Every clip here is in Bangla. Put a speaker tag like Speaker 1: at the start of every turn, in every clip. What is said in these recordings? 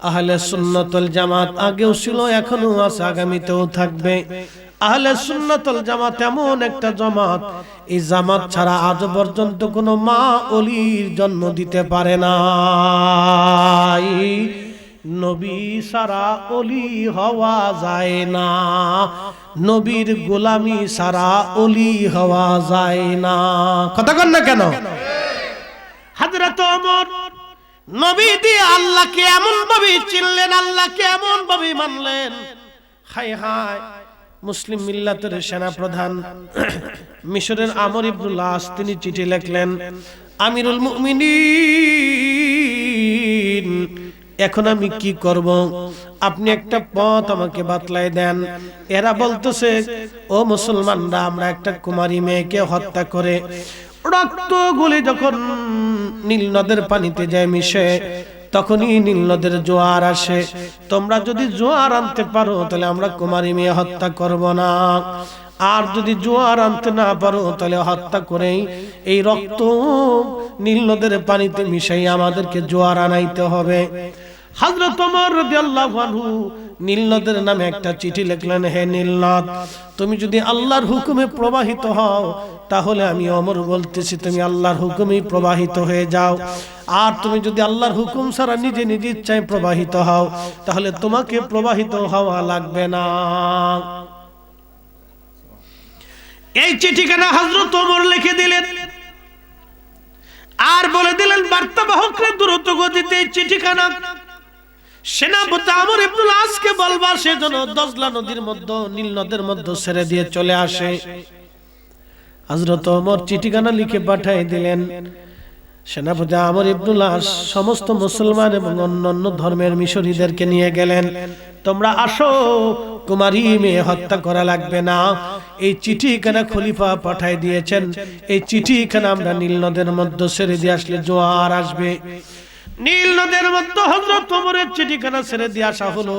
Speaker 1: আহলে সুন্নাত ওয়াল জামাত আগেও ছিল, এখনো আছে, আগামীতেও থাকবে। আহলে সুন্নাত ওয়াল জামাত এমন একটা জামাত, এই জামাত ছাড়া আজ পর্যন্ত কোনো মা ওলির জন্ম দিতে পারে না। নবী ছাড়া ওলি হওয়া যায় না, নবীর গোলামি ছাড়া ওলি হওয়া যায় না। কথা কন না কেন? হযরত ওমর নবী দিয়ে আল্লাহকে এমন ভাবে চিনলেন, আল্লাহকে এমন ভাবে মানলেন। হায় হায়, মুসলিম মিল্লাতের সেনা প্রধান মিশরের আমর ইবনুল আস তিনি চিঠি লিখলেন, আমিরুল মুমিনিন, এখন আমি কি করব? আপনি একটা পথ আমাকে বাতলাই দেন। এরা বলতেছে, ও মুসলমানরা, আমরা একটা কুমারী মেয়েকে হত্যা করে রক্তগুলি যখন নীল নদের পানিতে যায় মিশে, তখনই নীল নদের জোয়ার আসে। তোমরা যদি জোয়ার আনতে পারো তাহলে আমরা কুমারী মেয়ে হত্যা করব না, আর যদি জোয়ার আনতে না পারো তাহলে হত্যা করেই এই রক্ত নীল নদের পানিতে মিশাই আমাদেরকে জোয়ার আনাইতে হবে। হযরত ওমর রাদিয়াল্লাহু আনহু নীল নদের নামে একটা চিঠি লিখলেন, হে নীল নদ, তুমি যদি আল্লাহর হুকুমে প্রবাহিত হও তাহলে আমি ওমর বলতেছি তুমি আল্লাহর হুকুমেই প্রবাহিত হয়ে যাও, আর তুমি যদি আল্লাহর হুকুম ছাড়া নিজে নিজে ইচ্ছায় প্রবাহিত হও তাহলে তোমাকে প্রবাহিত হওয়া লাগবে না। এই চিঠিখানা হযরত ওমর লিখে দিলেন, আর বলে দিলেন বার্তাবাহকরা দ্রুত গতিতে এই চিঠিখানা সেনাপতি আমর ইবনুল আসকে বলবা সেজন্য দজলা নদীর মধ্যে নীল নদের মধ্যে ছেড়ে দিয়ে চলে আসে। হযরত ওমর চিঠিখানা লিখে পাঠিয়ে দিলেন। সেনাপতি আমর ইবনুল আস সমস্ত মুসলমান এবং অন্যান্য ধর্মের মিশরীদেরকে নিয়ে গেলেন, তোমরা আসো, কুমারী মেয়ে হত্যা করা লাগবে না। এই চিঠিখানা খলিফা পাঠিয়ে দিয়েছেন, এই চিঠিখানা আমরা নীল নদের মধ্যে ছেড়ে দিয়ে আসলে জোয়ার আসবে। নীল নদের মধ্যে হযরত ওমরের চিঠিখানা ছেড়ে দিয়ে আসা হলো।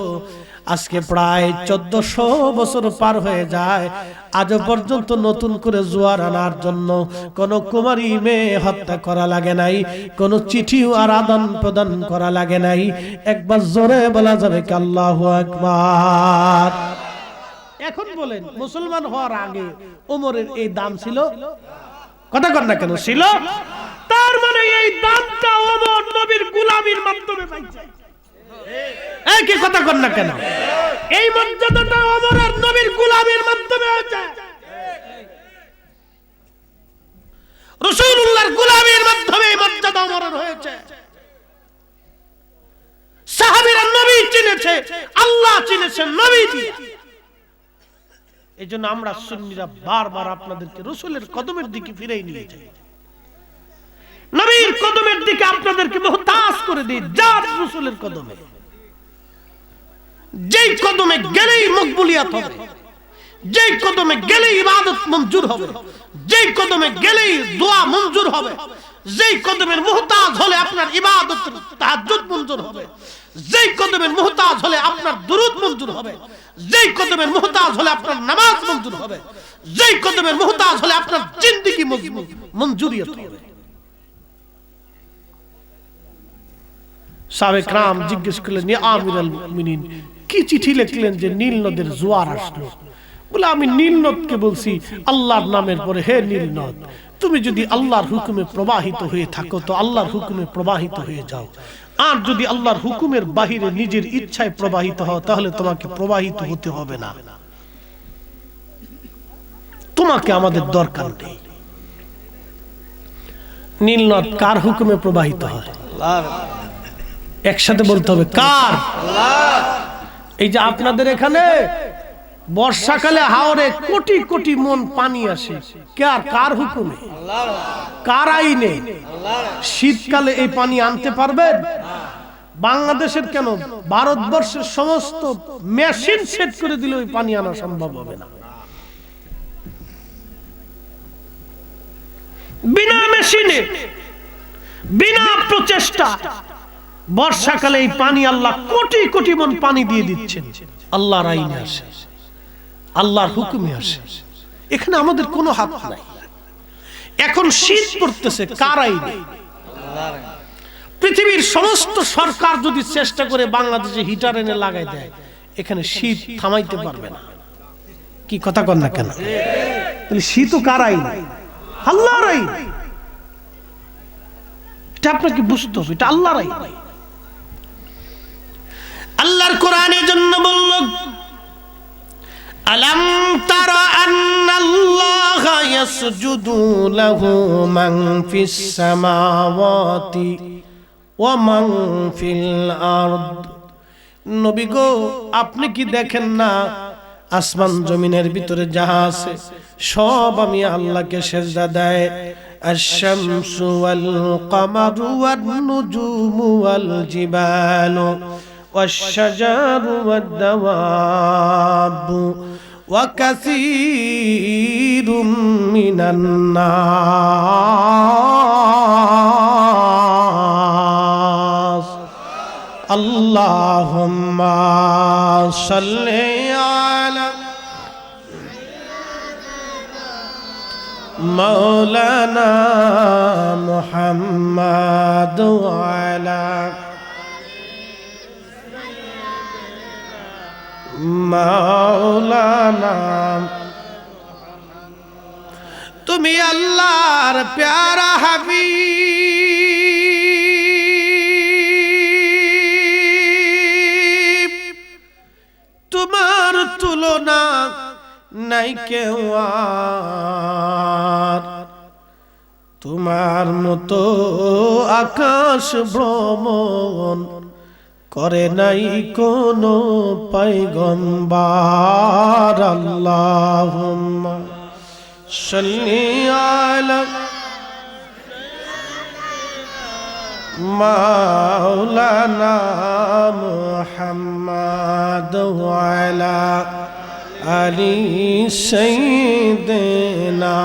Speaker 1: আজকে প্রায় 1400 বছর পার হয়ে যায়, আজও পর্যন্ত নতুন করে জোয়ার আনার জন্য কোন কুমারী মেয়ে হত্যা করা লাগে নাই, কোন চিঠিও আর আদান প্রদান করা লাগে নাই। একবার জোরে বলা যাবে কি আল্লাহু আকবার? এখন বলেন, মুসলমান হওয়ার আগে ওমরের এই দাম ছিল? কথা কর না কেন? ছিল। তার মানে এই দামটা ওমর নবীর গোলামির মাধ্যমে পাইছে। এই কি কথা কর না কেন? এই মর্যাদাটা ওমর আর নবীর গোলামির মাধ্যমে হয়েছে। রাসূলুল্লাহর গোলামির মাধ্যমে এই মর্যাদা ওমরের হয়েছে। সাহাবীরা নবী চিনেছে, আল্লাহ চিনেছে নবী দিয়ে। এইজন্য আমরা সুন্নিরা বারবার আপনাদেরকে রাসূলের কদমের দিকে ফিরেই নিয়ে যাই, নবীর কদমের দিকে আপনাদেরকে মুহতাজ করে দিই। যার রাসূলের কদমে, যেই কদমে গেলেই মকবুলিয়াত হবে, যেই কদমে গেলেই ইবাদত মঞ্জুর হবে, যেই কদমে গেলেই দোয়া মঞ্জুর হবে, যেই কদমের মুহতাজ হলে আপনার ইবাদত তাহাজ্জুদ মঞ্জুর হবে, যেই কদমের মুহতাজ হলে আপনার দুরূদ মঞ্জুর হবে, যেই কদমের মুহতাজ হলে আপনার নামাজ মঞ্জুর হবে, যেই কদমের মুহতাজ হলে আপনার জিন্দেগি মঞ্জুরিয়ত হবে। সাহাবে کرام জিজ্ঞেস করলেন, ইয়া আমিরুল মুমিনিন, কি চিঠি লিখলেন যে নীল নদের জোয়ার আসলো? বলে, আমি নীল নদকে বলছি আল্লাহর নামের পরে, হে নীল নদ, তুমি যদি আল্লাহর হুকুমে প্রবাহিত হয়ে থাকো তো আল্লাহর হুকুমে প্রবাহিত হয়ে যাও, আর যদি আল্লাহর হুকুমের বাহিরে নিজের ইচ্ছায় প্রবাহিত হও তাহলে তোমাকে প্রবাহিত হতে হবে না, তোমাকে আমাদের দরকার নেই। নীল নদ কার হুকুমে প্রবাহিত হয়? আল্লাহর। একসাথে বলতে হবে, কার? আল্লাহ। এই যে আপনাদের এখানে বর্ষাকালে হাওরে কোটি কোটি মন পানি আসে, কার হুকুমে? আল্লাহর। কার আইনে? আল্লাহর। শীতকালে এই পানি আনতে পারবেন? বাংলাদেশের কেন, ভারতবর্ষের সমস্ত মেশিন সেট করে দিলে ওই পানি আনা সম্ভব হবে না। বিনা মেশিনে, বিনা প্রচেষ্টা বর্ষাকালে এই পানি আল্লাহ কোটি কোটি মন পানি দিয়ে দিচ্ছেন। আল্লাহর আইনে আসে, আল্লাহর হুকুমে আসে, এখানে আমাদের কোনো হাত নাই। এখন শীত পড়তেছে, কার আইনে? পৃথিবীর সমস্ত সরকার যদি চেষ্টা করে বাংলাদেশে হিটার এনে লাগাই দেয়, এখানে শীত থামাইতে পারবে না। কি কথা কন না কেন? তাহলে শীত কার আইন? আল্লাহর আইন। এটা আপনাকে বুঝতে হবে, এটা আল্লাহর আইন। আল্লাহর কোরআনের জন্য বলল, আলাম তারা আন্নাল্লাহা ইয়াসজুদু লাহু মান ফিস সামাওয়াতি ওয়া মান ফিল আরদ। নবী গো, আপনি কি দেখেন না আসমান জমিনের ভিতরে যাহা আছে সব আমি আল্লাহকে সিজদা দেয়। আশ-শামসু ওয়াল কামারু ওয়ান নুজুমু ওয়াল জিবালু والشجر والدواب وكثير من الناس اللهم صل على مولانا محمد وعلى মাওলানা। তুমি আল্লাহর প্যারা হাবিব, তোমার তুলনা নাই কেউ আর, তোমার মতো আকাশ ভ্রমণ করে নাই কোনো পয়গম্বর। আল্লাহুম্মা সাল্লি আলা মাওলানা মুহাম্মাদ ওয়া আলা আলি সাইয়্যিদিনা।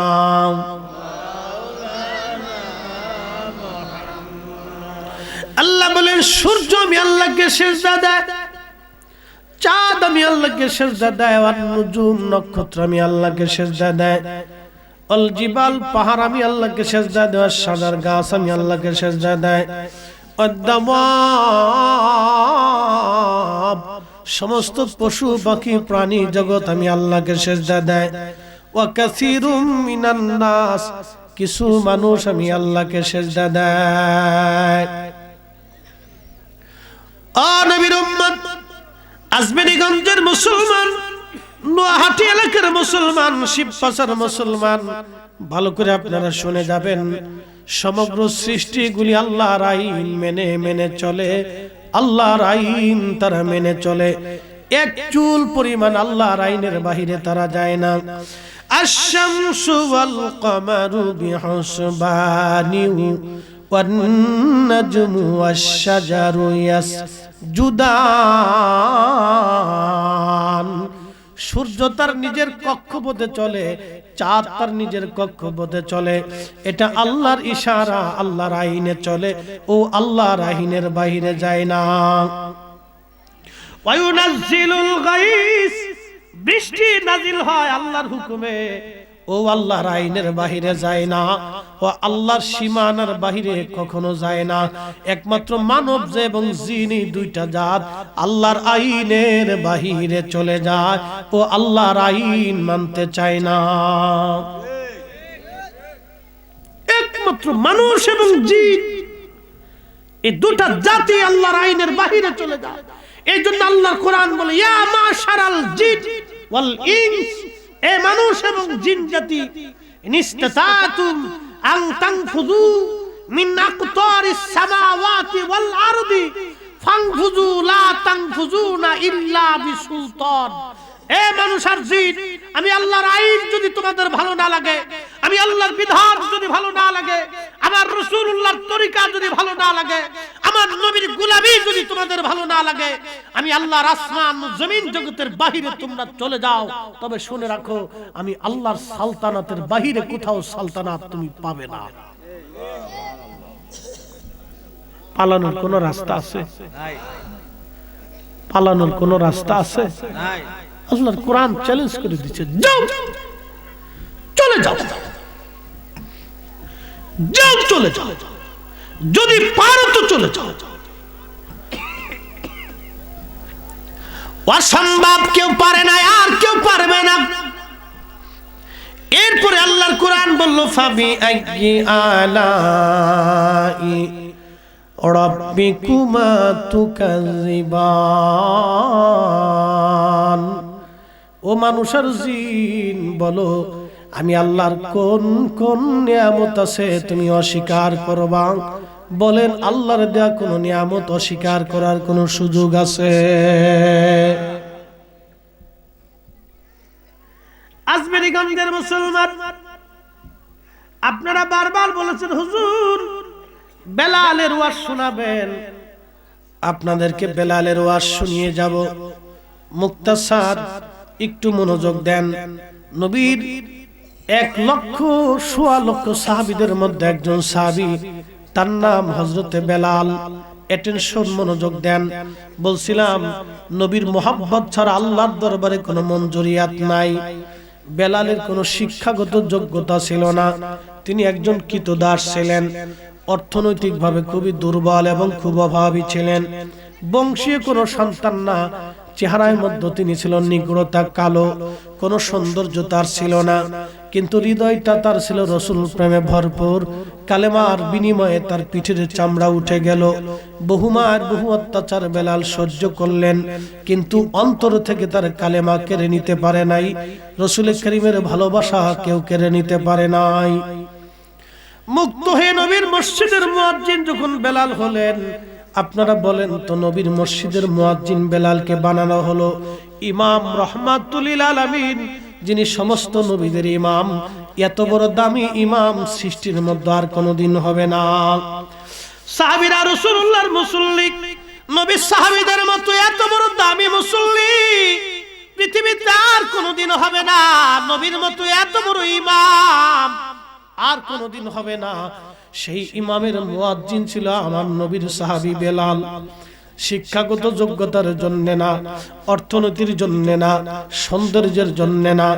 Speaker 1: আল্লাহ বলেন, সূর্য আমি আল্লাহকে সিজদা দেয়, চাঁদ আমি আল্লাহকে সিজদা দেয়, ওয়ান নুজুম নক্ষত্র আমি আল্লাহকে সিজদা দেয়, অল জিবাল পাহাড় আমি আল্লাহকে সিজদা দেয়, শাজার গাছ আমি আল্লাহকে সিজদা দেয়, ওয়াদ-দাওয়াব সমস্ত পশু পাখি প্রাণী জগৎ আমি আল্লাহকে সিজদা দেয়, ওয়া কাসীরুম মিনান নাস কিছু মানুষ আমি আল্লাহকে সিজদা দেয়। নবীর উম্মত, আজমেরীগঞ্জের মুসলমান, নোয়াহাটি এলাকার মুসলমান, শিবপাশার মুসলমান, ভালো করে আপনারা শুনে যাবেন। সমগ্র সৃষ্টিগুলি আল্লাহর আইন মেনে মেনে চলে, আল্লাহর আইন তারা মেনে চলে, এক চুল পরিমাণ আল্লাহর আইনের বাহিরে তারা যায় না। আশ-শামসু ওয়াল কামারু বিহুসবানি والنجم والشجر يسجدان। সূর্য তার নিজের কক্ষপথে চলে, চাঁদ তার নিজের কক্ষপথে চলে, এটা আল্লাহর ইশারা, আল্লাহর আইনে চলে, ও আল্লাহর আইনের বাইরে যায় না। ওয়ায়ুনাজ্জিলুল গায়স, বৃষ্টি নাজিল হয় আল্লাহর হুকুমে, ও আল্লাহর আইনের বাহিরে যায় না, ও আল্লাহর সীমানার বাহিরে কখনো যায় না। একমাত্র মানব যে এবং জিন, দুইটা জাত আল্লাহর আইনের বাহিরে চলে যায়, ও আল্লাহর আইন মানতে চায় না। একমাত্র মানুষ এবং জিন, এই দুটা জাতি আল্লাহর আইনের বাহিরে চলে যায়। এই জন্য আল্লাহর কোরআন বলে, ইয়া মাশারাল জিন ওয়াল ইনস, এ মানুষ এবং জিন জাতি, ইনইসতাতাতুম আন তানফুযু মিন আকতারিস সামাওয়াতি ওয়াল আরদি ফানফুযু লা তানফুযুনা ইল্লা বিসুলতান। এ মানুষ আর জিন, আমি আল্লাহর আইন যদি তোমাদের ভালো না লাগে, আমি আল্লাহর বিধান যদি ভালো না লাগে, আমার রাসূলুল্লাহর তরিকা যদি ভালো না লাগে, আমার নবীর গোলামি যদি তোমাদের ভালো না লাগে, আমি আল্লাহর আসমান জমিন জগতের বাহিরে তোমরা চলে যাও। তবে শুনে রাখো, আমি আল্লাহর সালতানাতের বাহিরে কোথাও সালতানাত তুমি পাবে না। পালানোর কোন রাস্তা আছে? পালানোর কোন রাস্তা আছে? আল্লাহর কোরআন চ্যালেঞ্জ করে দিচ্ছে, যাও, চলে যাও, যাও, চলে যাও। যদি পারো তো চলে যাও। অসম্ভব কেউ পারে না, আর কেউ পারবে না। এরপরে আল্লাহর কোরআন বলল ফাবি আইয়ি আলাই রাব্বিকুমা তুকাযিবান। ও মানুষের জিন বলো, আমি আল্লাহর কোন কোন নিয়ামত আছে তুমি অস্বীকার করবা? বলেন আল্লাহর দেয়া কোন নিয়ামত অস্বীকার করার কোন সুযোগ আছে? আজমেরীগঞ্জের মুসলমান, আপনারা বারবার বলেছেন হুজুর বেলালের ওয়াজ শোনাবেন, আপনাদেরকে বেলালের ওয়াজ শুনিয়ে যাব। মুক্তাসার একটু মনোযোগ দেন। নবীর 1,00,000 সাহাবীদের মধ্যে একজন সাহাবী, তার নাম হযরতে বেলাল। অ্যাটেনশন, মনোযোগ দেন। বলছিলাম নবীর মোহাব্বত ছাড়া আল্লাহর দরবারে কোনো মঞ্জুরিয়াত নাই। বেলালের কোনো শিক্ষাগত যোগ্যতা ছিল না, তিনি একজন কৃতদাস ছিলেন। অর্থনৈতিকভাবে খুবই দুর্বল এবং খুব অভাবী ছিলেন। বংশীয় কোনো সন্তান না। চেহারার মধ্যে তিনি ছিলেন নিগ্রতা, কালো, কোনো সৌন্দর্য তার ছিল না, কিন্তু হৃদয়টা তার ছিল রাসূল প্রেমে ভরপুর। কালেমার বিনিময়ে তার পিঠের চামড়া উঠে গেল। বহুমার বহু অত্যাচার বেলাল সহ্য করলেন, কিন্তু অন্তর থেকে তার কালেমা কেড়ে নিতে পারে নাই। রাসূল করিমের ভালোবাসা কেউ কেড়ে নিতে পারে নাই। মুক্ত হয়ে নবীর মসজিদের মুয়াজ্জিন যখন বেলাল হলেন, আপনারা বলেন তো নবীর মসজিদের মুয়াজ্জিন বেলালকে বানানো হলো ইমাম রাহমাতুল লিল আলামিন, যিনি সমস্ত নবীদের ইমাম। এত বড় দামি ইমাম সৃষ্টির মধ্যে আর কোনোদিন হবে না। সাহাবীরা রাসূলুল্লাহর মুসল্লি, নবীর সাহাবীদের মতো এত বড় দামি মুসল্লি পৃথিবীতে আর কোনোদিন হবে না। নবীর মতো এত বড় ইমাম আর কোনোদিন হবে না। সেই ইমামের মুয়াজ্জিন ছিল আমার নবীর সাহাবী বেলাল। শিক্ষাগত যোগ্যতার জন্য না, অর্থনীতির জন্য না, সৌন্দর্যের জন্য না,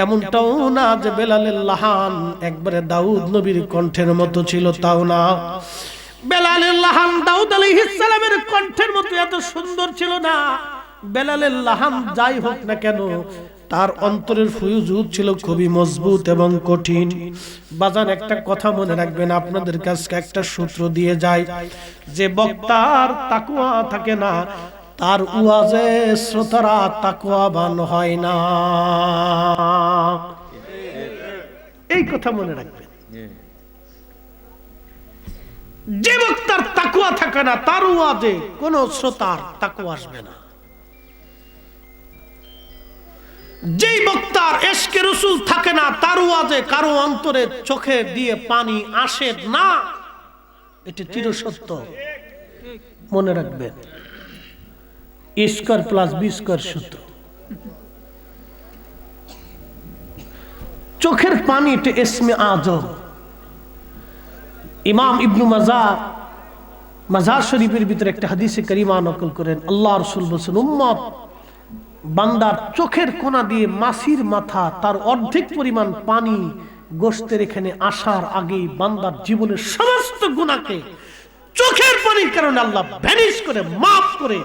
Speaker 1: এমনটাও না যে বেলালের লাহান একবারে দাউদ নবীর কণ্ঠের মতো ছিল, তাও না। বেলালের লাহান দাউদ আলাইহিস সালামের কণ্ঠের মতো এত সুন্দর ছিল না। বেলালের লাহান যাই হোক না কেন, তার অন্তরের ফুয়ুজুদ ছিল খুবই মজবুত এবং কঠিন। বাজান একটা কথা মনে রাখবেন, আপনাদের কাছে একটা সূত্র দিয়ে যায়, যে বক্তার তাকওয়া থাকে না তার ওয়াজে শ্রোতারা তাকওয়াবান হয় না। এই কথা মনে রাখবেন। যে বক্তার তাকওয়া থাকে না তার ওয়াজে কোন শ্রোতার তাকওয়া আসবে না। যেই বক্তার ইশকে রাসূল থাকে না তার ওয়াজে কারো অন্তরে চোখে দিয়ে পানি আসে না। এটা চিরসত্য, মনে রাখবেন। স্কয়ার প্লাস বি স্কয়ার সূত্র। চোখের পানি এটা ইসমে আজম। ইমাম ইবনু মাজার শরীফের ভিতরে একটা হাদিসে কারিমা নকল করেন। আল্লাহ রাসূল বলেন, উম্মত বান্দার চোখের কোনা দিয়ে মাছির মাথা তার অর্ধেক পরিমাণ পানি গোশতের এখানে আসার আগেই বান্দার জীবনের সমস্ত গুনাহকে চোখের পানির কারণে আল্লাহ ভ্যানিশ করে, মাফ করে,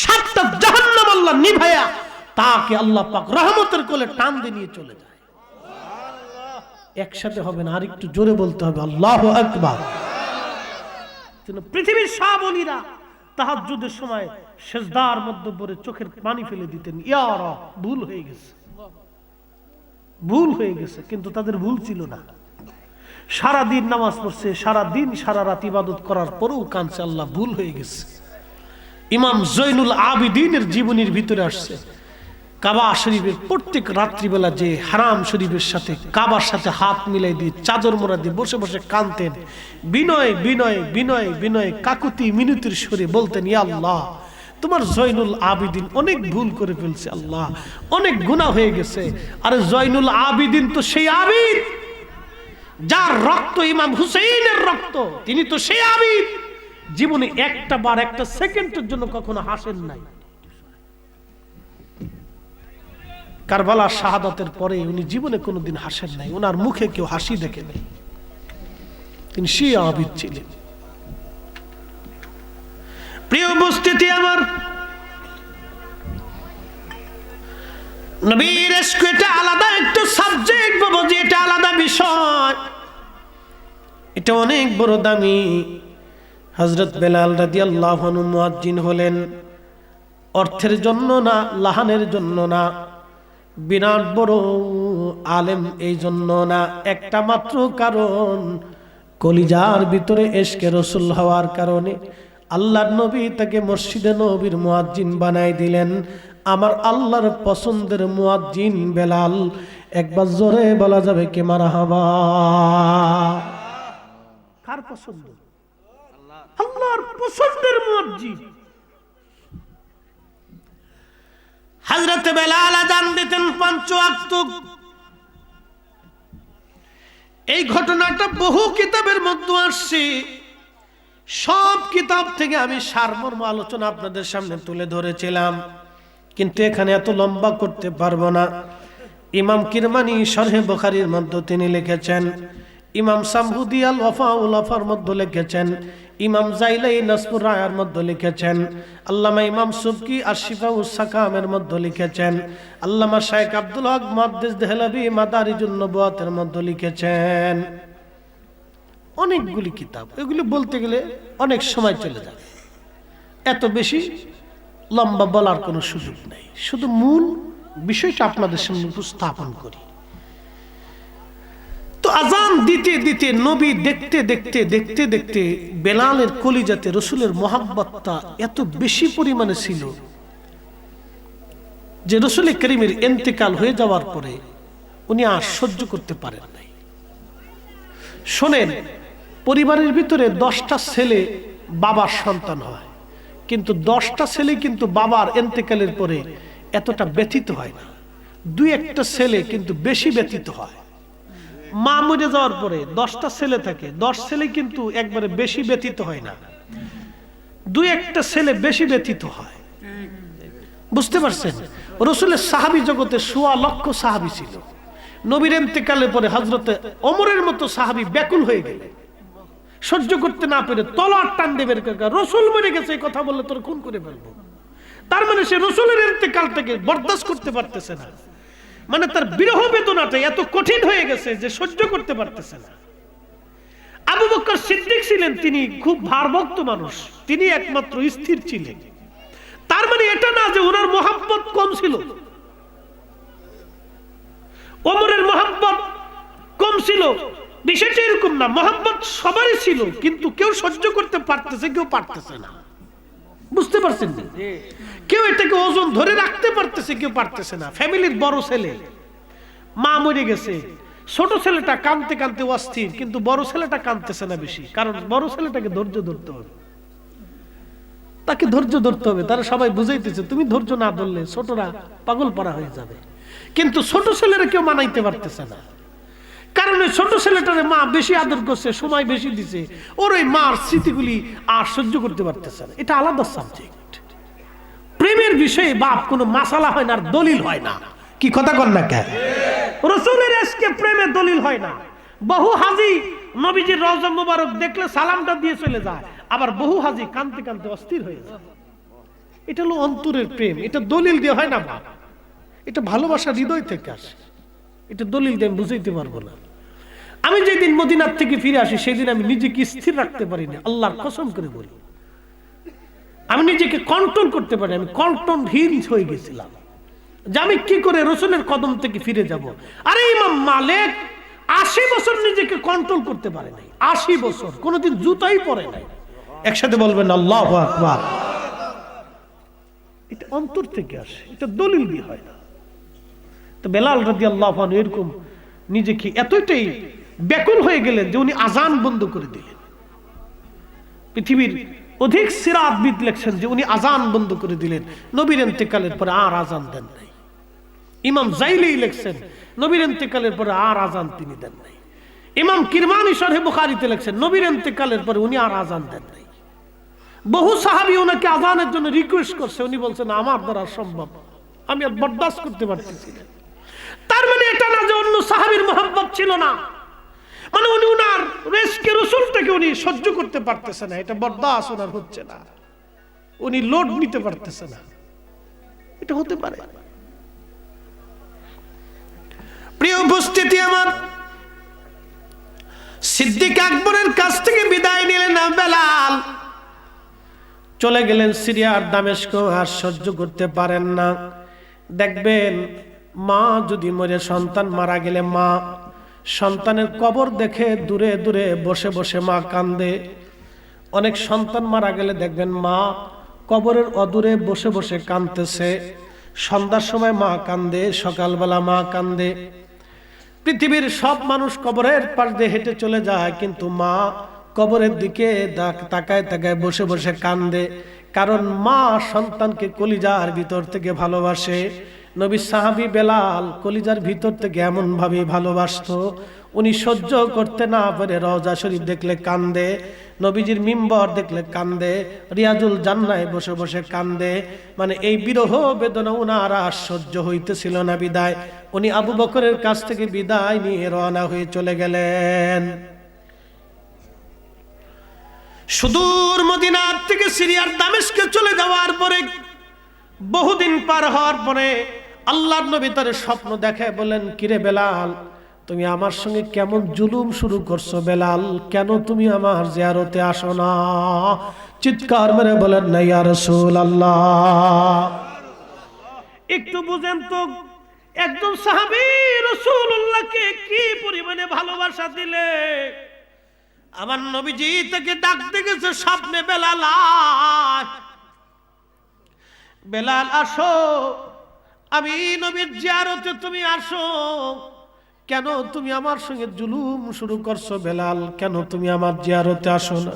Speaker 1: 7টা জাহান্নাম আল্লাহ নিভায়া তাকে আল্লাহ পাক রহমতের কোলে টান দিয়ে নিয়ে চলে যায়। একসাথে হবে না, আর একটু জোরে বলতে হবে আল্লাহু আকবার। পৃথিবীর সব ওলিরা তাহাজ্জুদের সময় সিজদার মধ্যে পড়ে চোখের পানি ফেলে দিতেন। ইয়া রব, ভুল হয়ে গেছে, ভুল হয়ে গেছে, কিন্তু তাদের ভুল ছিল না। সারা দিন নামাজ পড়ছে, সারা দিন সারা রাত ইবাদত করার পরেও কাঁদছে, আল্লাহ ভুল হয়ে গেছে। ইমাম জৈনুল আবিদিনের জীবনীর ভিতরে আসছে, কাবা শরীফের প্রত্যেক রাত্রিবেলা যে হারাম শরীফের সাথে কাবার সাথে হাত মিলাই দিয়ে চাদর মোড়া দিয়ে বসে বসে কাঁদতেন। বিনয় বিনয় বিনয় বিনয় কাকুতি মিনতির সুরে বলতেন, ইয়া আল্লাহ, তোমার জৈনুল আবিদিন অনেক ভুল করে ফেলছে, আল্লাহ অনেক গুনাহ হয়ে গেছে। আরে জৈনুল আবিদিন তো সেই আবিদ যার রক্ত ইমাম হুসাইনের রক্ত, তিনি তো সেই আবিদ জীবনে একটা বার একটা সেকেন্ডের জন্য কখনো হাসেন নাই। কারবালা শাহাদাতের পরে উনি জীবনে কোনোদিন হাসেন নাই, ওনার মুখে কেউ হাসি দেখে নাই। তিনি সেই আবিদ ছিলেন। প্রিয় উপস্থিতি আমার, নবীর ইশক এটা আলাদা একটু সাবজেক্ট বাবা, যে এটা আলাদা বিষয়, এটা অনেক বড় দামি। হযরত বেলাল রাদিয়াল্লাহু আনহু মুয়াজ্জিন হলেন অর্থের জন্য না, লাহানের জন্য না, বিরাট বড় আলেম এই জন্য না, একটা মাত্র কারণ, কলিজার ভিতরে ইশকে রাসূল হওয়ার কারণে আল্লাহর নবী তাকে মসজিদে নববীর মুয়াজ্জিন বানাই দিলেন। আমার আল্লাহর পছন্দের মুয়াজ্জিন বেলাল। একবার জোরে বলা যাবে কি মারহাবা? কার পছন্দ? আল্লাহর পছন্দের মুয়াজ্জিন। হযরত বেলাল আযান দিতেন 5 ওয়াক্ত। এই ঘটনাটা বহু কিতাবের মধ্যে আসছে, সব কিতাব থেকে আমি সারমর্ম আলোচনা আপনাদের সামনে তুলে ধরেছিলাম, কিন্তু এখানে এত লম্বা করতে পারবো না। ইমাম কিরমানি শরহে বুখারীর মধ্যে তিনি লিখেছেন, ইমাম সামহুদি আল ওয়াফাউল ওয়াফার মধ্যে লিখেছেন, ইমাম জাইলাই নাসবুর রায়ার মধ্যে লিখেছেন, আল্লামা ইমাম সুবকি আশিফাউস সাকামের মধ্যে লিখেছেন, আল্লামা শাইখ আব্দুল হক মুহাদ্দিস দেহলভী মাদারিজুন নবুয়াতের মধ্যে লিখেছেন। অনেকগুলি কিতাব, এগুলি বলতে গেলে অনেক সময় চলে যাবে, এত বেশি লম্বা বলার কোনো সুযোগ নেই। শুধু মূল বিষয়টা আপনাদের সামনে উপস্থাপন করি। তো আজান দিতে দিতে নবী দেখতে দেখতে দেখতে দেখতে বেলালের কলিজাতে রসুলের মহাব্বতটা এত বেশি পরিমাণে ছিল যে রসুল করিমের ইন্তেকাল হয়ে যাওয়ার পরে উনি আর সহ্য করতে পারেন নাই। শোনেন, পরিবারের ভিতরে 10টা ছেলে বাবার সন্তান হয়, কিন্তু 10টা ছেলে কিন্তু বাবার ইন্তেকালের পরে এতটা ব্যথিত হয় না। 2-1টা ছেলে কিন্তু বেশি ব্যথিত হয়। মা মরে যাওয়ার পরে 10টা ছেলে থাকে, 10 ছেলে কিন্তু একবারে বেশি ব্যথিত হয় না, 2-1টা ছেলে বেশি ব্যথিত হয়। বুঝতে পারছেন? রসুলের সাহাবী জগতে 1.25 লক্ষ সাহাবী ছিল। নবীর ইন্তেকালের পরে হযরতে ওমরের মতো সাহাবী ব্যাকুল হয়ে গেলেন, সহ্য করতে না পেরে তলোয়ার টান দেবে, রসুল মরে গেছে এই কথা বললে তোর খুন করে ফেলবো। তার মানে সে রসুলের ইন্তেকালটাকে বরদাস্ত করতে পারতেছে না, মানে তার বিরহ বেদনাটা এত কঠিন হয়ে গেছে যে সহ্য করতে পারতেছে না। আবু বকর সিদ্দিক ছিলেন, তিনি খুব ভারভক্ত মানুষ, তিনি একমাত্র স্থির ছিলেন। তার মানে এটা না যে ওনার মহব্বত কম ছিল, ওমরের মহব্বত কম ছিল, বিষয়টা এরকম না। মহব্বত সবারই ছিল, কিন্তু কেউ সহ্য করতে পারতেছে, কেউ পারতেছে না। বুঝতে পারছেন? কেউ এটাকে ওজন ধরে রাখতে পারতেছে, কেউ পারতেছে না। ফ্যামিলির বড় ছেলে, মা মরে গেছে, ছোট ছেলেটা কাঁদতে কাঁদতে অস্থির, কিন্তু বড় ছেলেটা কাঁদতেছে না বেশি, কারণ বড় ছেলেটাকে ধৈর্য ধরতে হবে, তাকে ধৈর্য ধরতে হবে। তারা সবাই বুঝাইতেছে তুমি ধৈর্য না ধরলে ছোটরা পাগল পারা হয়ে যাবে, কিন্তু ছোট ছেলেরা কেউ মানাইতে পারতেছে না, কারণ ছোট ছেলেটারে মা বেশি আদর করছে, সময় বেশি দিছে, ওর ওই মার স্মৃতিগুলি আর সহ্য করতে পারতেছে না। এটা আলাদা সাবজেক্ট। প্রেমের বিষয়ে বাপ কোনো মাসালা হয় না, আর দলিল হয় না। কি কথা কর না কেন? রাসূলের ইশকে প্রেমে দলিল হয় না। বহু হাজী নবীজির রওজা মুবারক দেখলে সালামটা দিয়ে চলে যায়, আবার বহু হাজী কাঁদতে কাঁদতে অস্থির হয়ে যায়। এটা হলো অন্তরের প্রেম, এটা দলিল দিয়ে হয় না বাপ, এটা ভালোবাসা হৃদয় থেকে আসে, এটা দলিল দিয়ে বুঝাইতে পারবো না। আমি যেদিন মদিনার থেকে ফিরে আসি সেদিন আমি নিজেকে স্থির রাখতে পারি না, আল্লাহর কসম করে বলি, আমি নিজেকে কন্ট্রোল করতে পারি, আমি কন্ট্রোলহীন হয়ে গেছিলাম যে আমি কি করে রসুলের কদম থেকে ফিরে যাব। আরে ইমাম মালিক 80 বছর নিজেকে কন্ট্রোল করতে পারে নাই, 80 বছর কোনোদিন জুতাই পরে নাই। একসাথে বলবেন আল্লাহু আকবার। এটা অন্তর থেকে আসে, এটা দলিল দিয়ে হয় না। তো বেলাল রাদিয়াল্লাহু আনহু এরকম নিজেকে এতটাই ব্যাকুল হয়ে গেলেন যে উনি আজান বন্ধ করে দিলেন। পৃথিবীর অধিক সিরাতবিদ লেখছেন যে উনি আজান বন্ধ করে দিলেন, নবীর ইন্তেকালের পরে আর আজান দেন নাই। ইমাম জাইলি লেখছেন নবীর ইন্তেকালের পরে আর আজান তিনি দেন নাই। ইমাম কিরমানি শরহে বুখারীতে লেখছেন নবীর ইন্তেকালের পরে উনি আর আজান দেন নাই। বহু সাহাবী ওনাকে আজানের জন্য রিকোয়েস্ট করছে, উনি বলছেন আমার দ্বারা সম্ভব, আমি আর বরদাস্ত করতে পারতেছি না। তার মানে এটা না যে অন্য সাহাবীর মহব্বত ছিল না, মানে উনি উনার ইশকে রাসূলটাকে উনি সহ্য করতে পারতেছে না, এটা বরদাস্ত ওনার হচ্ছে না। উনি লোড নিতে পারতেছে না। এটা হতে পারে। প্রিয় উপস্থিতি আমার, সিদ্দিক আকবরের কাছ থেকে বিদায় নিলেন না বেলাল, চলে গেলেন সিরিয়ার দামেস্ক। আর সহ্য করতে পারেন না। দেখবেন মা যদি মরে, সন্তান মারা গেলে মা সন্তানের কবর দেখে দূরে দূরে বসে বসে মা কান্দে। অনেক সন্তান মারা গেলে দেখবেন মা কবরের অদূরে বসে বসে কাঁদতেছে। সন্ধ্যার সময় মা কান্দে, সকালবেলা মা কান্দে। পৃথিবীর সব মানুষ কবরের পাশ দিয়ে হেঁটে চলে যায়, কিন্তু মা কবরের দিকে তাকায় তাকায় বসে বসে কান্দে। কারণ মা সন্তানকে কলিজার ভিতর থেকে ভালোবাসে। নবী সাহাবী বেলাল কলিজার ভিতর থেকে এমন ভাবে ভালোবাসতো, উনি সহ্য করতে না পারে রওজা শরীফ দেখলে কান্দে, নবীজির মিম্বর দেখলে কান্দে, রিয়াজুল জান্নায় বসে বসে কান্দে। মানে এই বিরহ বেদনা উনার আর সহ্য হইতেছিল না, বিদায় উনি আবু বকরের কাছ থেকে বিদায় নিয়ে রওনা হয়ে চলে গেলেন। সুদূর মদিনার থেকে সিরিয়ার দামেস্কে চলে যাওয়ার পরে, বহুদিন পার হওয়ার পরে আল্লাহর নবী তার স্বপ্ন দেখে, বলেন কিরে বেলাল, তুমি আমার সঙ্গে কেমন জুলুম শুরু করছো বেলাল, কেন তুমি আমার জিয়ারতে আসো না? চিৎকার মেরে বলেন না ইয়া রাসূলুল্লাহ। একটু বুঝেন তো, একজন সাহাবী রাসূলুল্লাহকে কি পরিমাণে ভালোবাসা দিলে। আমার নবীজি তাকে ডাকতে গেছে স্বপ্নে, বেলাল বেলাল আসো, আমি নবীর জিয়ারতে তুমি আসো। কেন তুমি আমার সঙ্গে জুলুম শুরু করছো বেলাল, কেন তুমি আমার জিয়ারতে আসো না?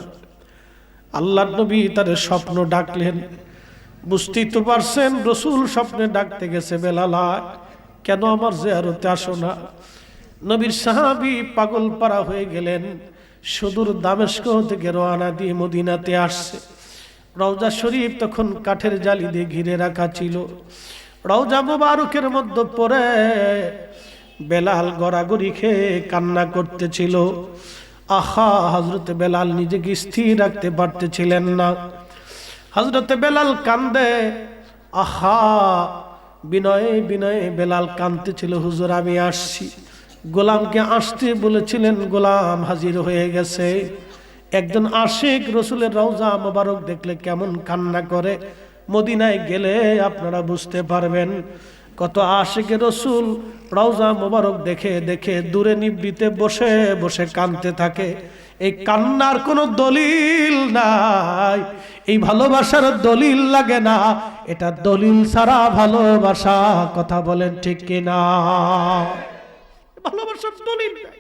Speaker 1: আল্লাহর নবী তার স্বপ্ন ডাকলেন। বুঝতেই তো পারছেন রাসূল স্বপ্নে ডাকতে গেছে, বেলাল কেন আমার জিয়ারতে আসো না? নবীর সাহাবী পাগল পারা হয়ে গেলেন। সুদূর দামেস্ক থেকে রওনা দিয়ে মদিনাতে আসছে। রওজা শরীফ তখন কাঠের জালি দিয়ে ঘিরে রাখা ছিল। রওজা মুবারকের মধ্যে পড়ে বেলাল গড়াগড়ি খেয়ে কান্না করতেছিল। আহা, হযরতে বেলাল নিজেকে স্থির রাখতে পারতেছিলেন না। হযরতে বেলাল কান্দে। আহা, বিনয়ে বিনয়ে বেলাল কাঁদতেছিল, হুজুর আমি আসছি। গোলামকে আসতে বলেছিলেন, গোলাম হাজির হয়ে গেছে। একজন আশিক রসুলের রওজা মোবারক দেখলে কেমন কান্না করে, মদিনায় গেলে আপনারা বুঝতে পারবেন। কত আশিকে রসুল রওজা মোবারক দেখে দেখে দূরে নিবৃতে বসে বসে কাঁদতে থাকে। এই কান্নার কোনো দলিল নাই, এই ভালোবাসার দলিল লাগে না, এটা দলিল ছাড়া ভালোবাসা। কথা বলেন ঠিক কিনা? ভালোবাসার দলিল নাই,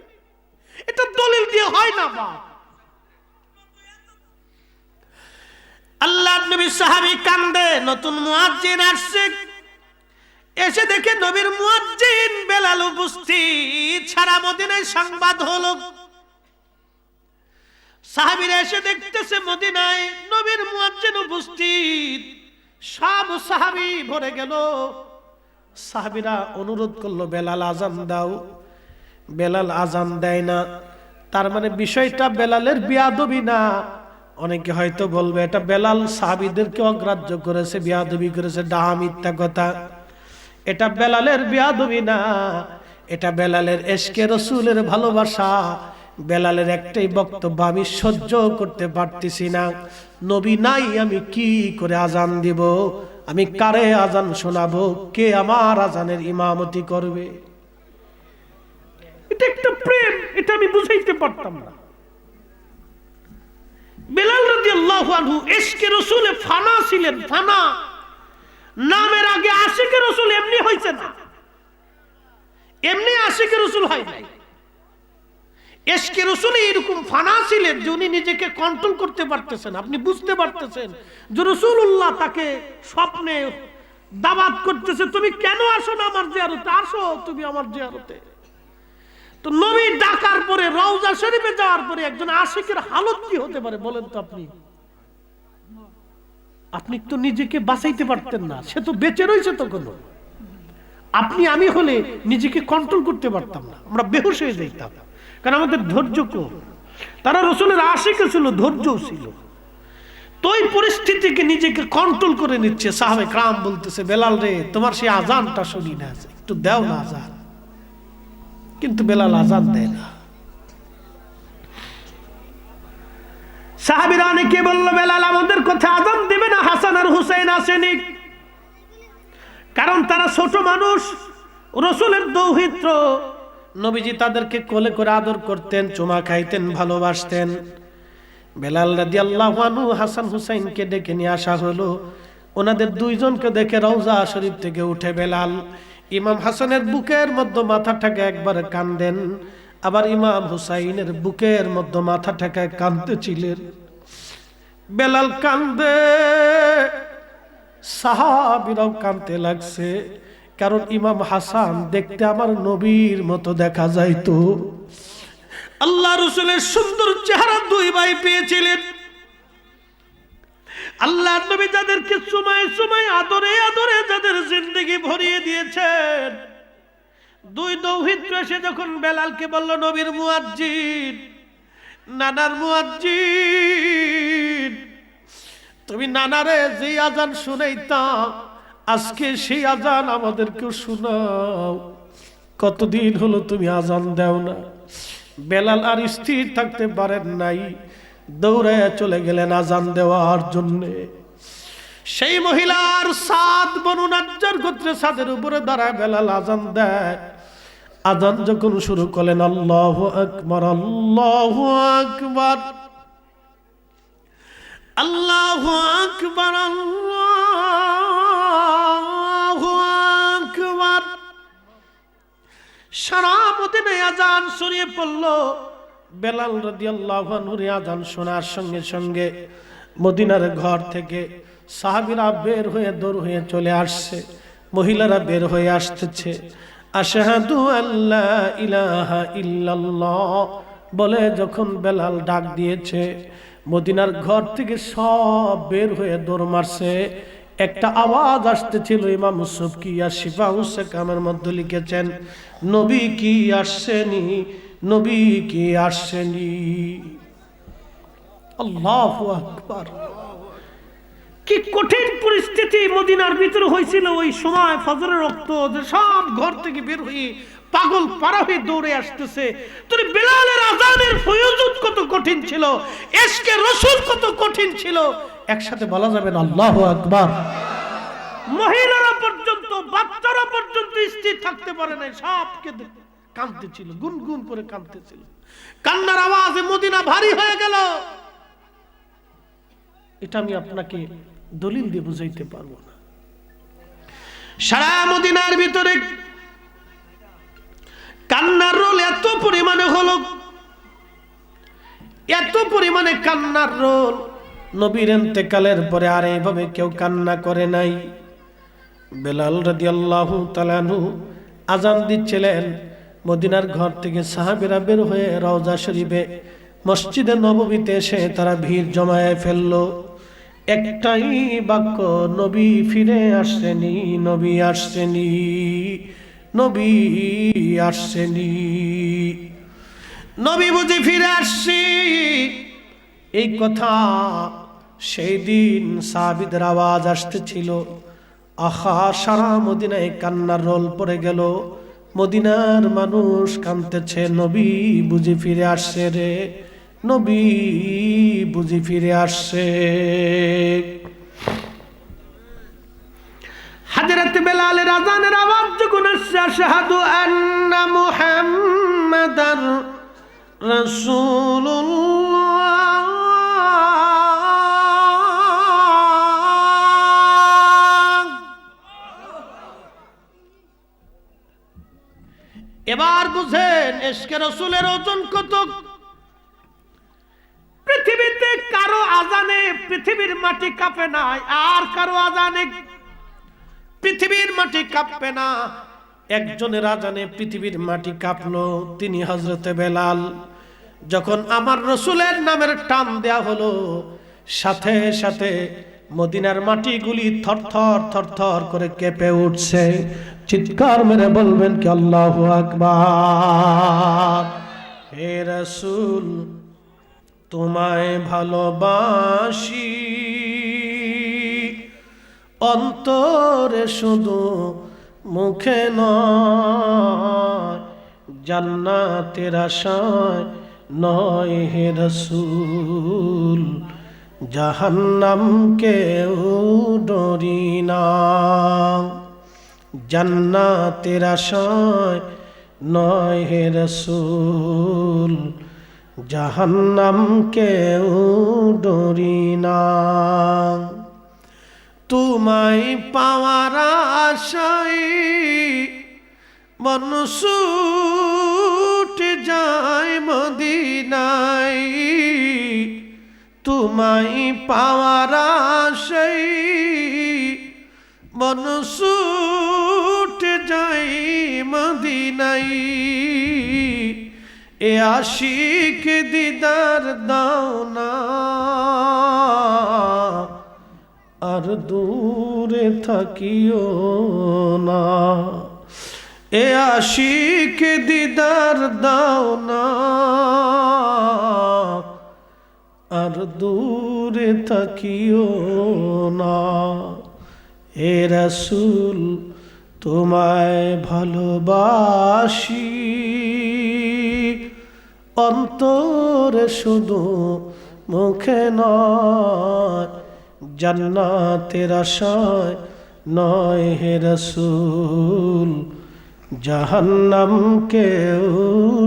Speaker 1: এটা দলিল দিয়ে হয় না। আল্লাহর নবী সাহাবী কান্দে। নতুন মুয়াজ্জিন আসছে, এসে দেখে নবীর মুয়াজ্জিন বেলাল উপস্থিত। সারা মদিনায় সংবাদ হলো। সাহাবীরা এসে দেখতেছে মদিনায় নবীর মুয়াজ্জিন উপস্থিত। সব সাহাবী ভরে গেল। সাহাবীরা অনুরোধ করলো, বেলাল আজান দাও। বেলাল আজান দেয় না। তার মানে বিষয়টা বেলালের বিয়াদবি না। অনেকে হয়তো বলবে এটা বেলাল সাহাবীদেরকে অগ্রাহ্য করেছে, বিয়াদবি করেছে। ডাহা মিথ্যা কথা। এটা বেলালের বিয়াদবি না, এটা বেলালের ইশকে রাসূলের ভালোবাসা। বেলালের একটাই বক্তব্য, আমি সহ্য করতে পারতেছি না, নবী নাই, আমি কি করে আজান দিব? আমি কারে আজান শোনাবো? কে আমার আজানের ইমামতি করবে? এটা একটা প্রেম, এটা আমি বুঝাইতে পারতাম না। বেলাল রাদিয়াল্লাহু আনহু ইশকে রাসূলে ফানা ছিলেন। ফানা নামের আগে আশিকে রাসূল এমনি হইছে না, এমনি আশিকে রাসূল হয় নাই। ইশকে রাসূলে এরকম ফানা ছিলেন যে উনি নিজেকে কন্ট্রোল করতে পারতেছেন। আপনি বুঝতে পারতেছেন যে রাসূলুল্লাহ তাকে স্বপ্নে দাওয়াত করতেছে, তুমি কেন আসো না আমার জিয়ারতে? আসো তুমি আমার জিয়ারতে। তো নবী ডাকার পরে রওজা শরীফে যাওয়ার পরে একজন আশিকের হালত কি হতে পারে বলেন তো আপনি? আপনি তো নিজেকে বাঁচাইতে পারতেন না, সে তো বেঁচে রয়েছে তখন। আপনি আমি হলে নিজেকে কন্ট্রোল করতে পারতাম না, আমরা বেহুশ হয়ে যাইতাম। কারণ আমাদের ধৈর্য কম। তারা রাসূলের আশিক ছিল, ধৈর্য ছিল। তো ওই পরিস্থিতিকে নিজেকে কন্ট্রোল করে নিচ্ছে। সাহাবে کرام বলতেছে, বেলাল রে, তোমার সেই আজানটা শুনি না, একটু দাও না আজান। কিন্তু বেলাল আজান দেয় না। সাহাবীরা অনেকে বলল, বেলাল আমাদের কথা আজান দিবে না, হাসান আর হুসাইন আসেনি। কারণ তারা ছোট মানুষ, রাসূলের দৌহিত্র, নবীজি তাদেরকে কোলে করে আদর করতেন, চুমা খাইতেন, ভালোবাসতেন। বেলাল রাদিয়াল্লাহু আনহু হাসান হুসাইনকে ডেকে নিয়ে আসা হলো। ওনাদের দুইজনকে দেখে রওজা শরীফ থেকে উঠে বেলাল ইমাম হাসানের বুকের মধ্যে মাথা ঠেকে একবার কান্দেন, আবার ইমাম হুসাইনের বুকের মধ্যে মাথা ঠেকে কাঁদতেছিলেন। বেলাল কান্দে, সাহাবীরাও কাঁদতে লাগছে। কারণ ইমাম হাসান দেখতে আমার নবীর মতো দেখা যাইতো। আল্লাহ রাসূলের সুন্দর চেহারা দুই ভাই পেয়েছিলেন। আল্লাহ নবী যাদেরকে চুমায় চুমায় আদরে আদরে যাদের জিন্দেগি ভরিয়ে দিয়েছেন, দুই দৌহিত্র এসে যখন বেলালকে বলল, নবীর মুয়াজ্জিন, নানার মুয়াজ্জিন, তুমি নানারে যে আজান শুনাইতা, আজকে সেই আজান আমাদেরকেও শোনাও। কতদিন হলো তুমি আজান দাও না। বেলাল আর স্থির থাকতে পারেন নাই, দৌড়ায় চলে গেলেন আজান দেওয়ার জন্য। সেই মহিলার সাদ বনু নাজ্জার গোত্রে সাদের উপরে দাঁড়ায় বেলাল আজান দেয়। আজান যখন শুরু করলেন, আল্লাহু আকবার, আল্লাহু আকবার, আল্লাহু আকবার, আল্লাহু আকবার, সারা মদিনায় আজান ছড়িয়ে পড়ল। বেলাল রাদিয়াল্লাহু আনহুর আজান শোনার সঙ্গে সঙ্গে মদিনার ঘর থেকে সাহাবীরা বের হয়ে দৌড় হয়ে চলে আসছে, মহিলারা বের হয়ে আসতেছে। আশহাদু আল্লা ইলাহা ইল্লাল্লাহ বলে যখন বেলাল ডাক দিয়েছে, মদিনার ঘর থেকে সব বের হয়ে দৌড় মারছে। একটা আওয়াজ আসতেছিল, ইমাম সুবকি আর শিফাউস সাকামের মধ্যে লিখেছেন, নবী কি আসেনি, নবী কি আসেনি। আল্লাহু আকবার। কি কঠিন পরিস্থিতি মদিনার ভিতরে হয়েছিল ওই সময়। ফজরের রক্ত সব ঘর থেকে বের হয়ে পাগল পারা হয়ে দৌড়ে আসতেছে। তোর বেলালের আজানের ফয়জুত কত কঠিন ছিল, ইশকে রাসূল কত কঠিন ছিল, একসাথে বলা যাবে না। আল্লাহু আকবার। মহিলারা পর্যন্ত, বাচ্চারা পর্যন্ত স্থির থাকতে পারে না, সবকে কাঁদতেছিল, গুনগুন করে কাঁদতেছিল। কান্নার আওয়াজে মদিনা ভারী হয়ে গেল। এটা আমি আপনাকে দলিল দিয়ে বুঝাইতে পারবো না। সারা মদিনার ভিতরে কান্নার রোল এত পরিমাণে হলো, এত পরিমাণে কান্নার রোল, নবীর ইন্তেকালের পরে আর এইভাবে কেউ কান্না করে নাই। বেলাল রাদিয়াল্লাহু তাআলা আনহু আজান দিচ্ছিলেন, মদিনার ঘর থেকে সাহাবীরা বের হয়ে রওজা শরীফে মসজিদে নববীতে এসে তারা ভিড় জমায়ে ফেললো। একটাই বাক্য, নবী ফিরে আসছেনি, নবী আসছেনি, নবী আসছেনি, নবী বুঝি ফিরে আসছি। এই কথা সেই দিন সাহাবীদের আওয়াজ আসতেছিল। আহা, সারা মদিনায় কান্নার রোল পড়ে গেল। মদিনার মানুষ কাঁদতেছে, নবী বুঝি ফিরে আসছে রে, নবী বুঝি ফিরে আসছে। হযরত বেলালের আযানের আওয়াজ যখন আসছে, আশহাদু আন্না মুহাম্মাদার রাসূলুল্লাহ, এবার বুঝেন ইশকে রাসূলের ওজন কত। পৃথিবীতে কারো আজানে পৃথিবীর মাটি কাঁপে না, আর কারো আজানে পৃথিবীর মাটি কাঁপবে না। একজনের আজানে পৃথিবীর মাটি কাঁপলো, তিনি হযরতে বেলাল। যখন আমার রাসূলের নামের টান দেয়া হলো, সাথে সাথে মদিনার মাটিগুলি থরথর থরথর করে কেঁপে উঠছে। চিৎকার মেরে বলবেন কি আল্লাহু আকবার। হে রাসূল, তোমায় ভালোবাসি, অন্তরে শুধু মুখে নয়, জান্নাতের আশায় নয় হে রাসূল, জাহান্নাম কেউ ডরি না। জান্নাতের আশায় নয় হে রাসূল, জাহান্নাম কেউ ডরি না। তোমায় পাওয়ার আশায় মন ছুটে যায় মদিনায়, তোমায় পাওয়ার আশায় মন ছুটে যায় মদিনায়। এ আশিক দিদার দাও না, আর দূরে থাকিও না। এ আশিক দিদার দাও না, আর দূরে থাকিও না। হে রাসূল তোমায় ভালোবাসি, অন্তরে শুধু মুখে নয়, জান্নাতের আশায় নয় হে রাসূল, জাহান্নাম কেউ